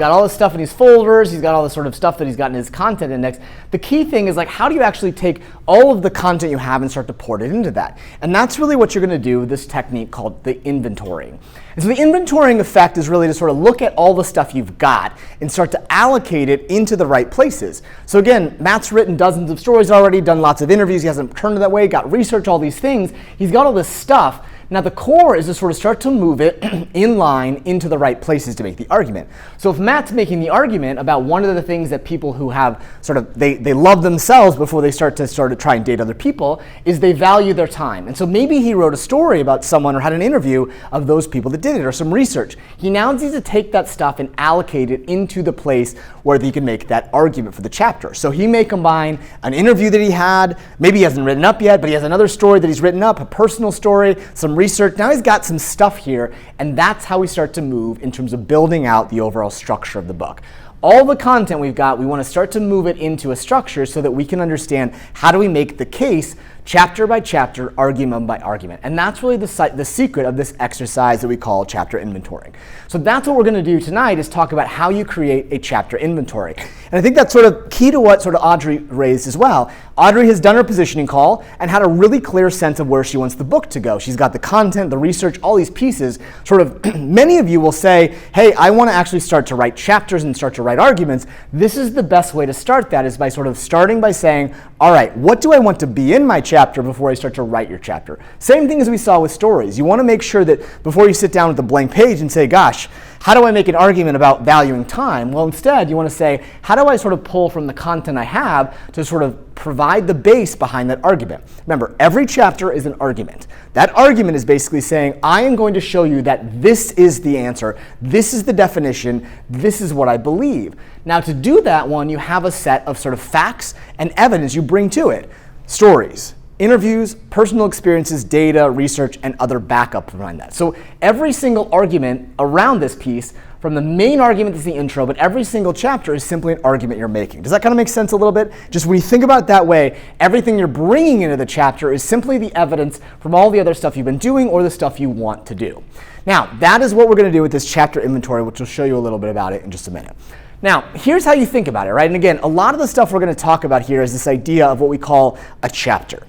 got all this stuff in these folders, he's got all this sort of stuff that he's got in his content index. The key thing is like, how do you actually take all of the content you have and start to port it into that? And that's really what you're going to do with this technique called the inventorying. And so the inventorying effect is really to sort of look at all the stuff you've got and start to allocate it into the right places. So again, Matt's written dozens of stories already, done lots of interviews, he hasn't turned it that way, got research, all these things. He's got all this stuff. Now the core is to sort of start to move it in line into the right places to make the argument. So if Matt's making the argument about one of the things that people who have sort of, they love themselves before they start to try and date other people, is they value their time. And so maybe he wrote a story about someone or had an interview of those people that did it or some research. He now needs to take that stuff and allocate it into the place where he can make that argument for the chapter. So he may combine an interview that he had, maybe he hasn't written up yet, but he has another story that he's written up, a personal story, some research. Now he's got some stuff here, and that's how we start to move in terms of building out the overall structure of the book. All the content we've got, we want to start to move it into a structure so that we can understand how do we make the case chapter by chapter, argument by argument. And that's really the secret of this exercise that we call chapter inventorying. So that's what we're going to do tonight, is talk about how you create a chapter inventory. And I think that's sort of key to what sort of Audrey raised as well. Audrey has done her positioning call and had a really clear sense of where she wants the book to go. She's got the content, the research, all these pieces. Sort of many of you will say, hey, I want to actually start to write chapters and start to write arguments. This is the best way to start that, is by sort of starting by saying, all right, what do I want to be in my chapter before I start to write your chapter? Same thing as we saw with stories. You want to make sure that before you sit down with a blank page and say, gosh, how do I make an argument about valuing time? Well, instead, you want to say, how do I sort of pull from the content I have to sort of provide the base behind that argument? Remember, every chapter is an argument. That argument is basically saying, I am going to show you that this is the answer, this is the definition, this is what I believe. Now, to do that one, you have a set of sort of facts and evidence you bring to it. Stories, interviews, personal experiences, data, research, and other backup behind that. So every single argument around this piece, from the main argument that's the intro, but every single chapter is simply an argument you're making. Does that kind of make sense a little bit? Just when you think about it that way, everything you're bringing into the chapter is simply the evidence from all the other stuff you've been doing or the stuff you want to do. Now, that is what we're going to do with this chapter inventory, which will show you a little bit about it in just a minute. Now, here's how you think about it, right? And again, a lot of the stuff we're going to talk about here is this idea of what we call a chapter.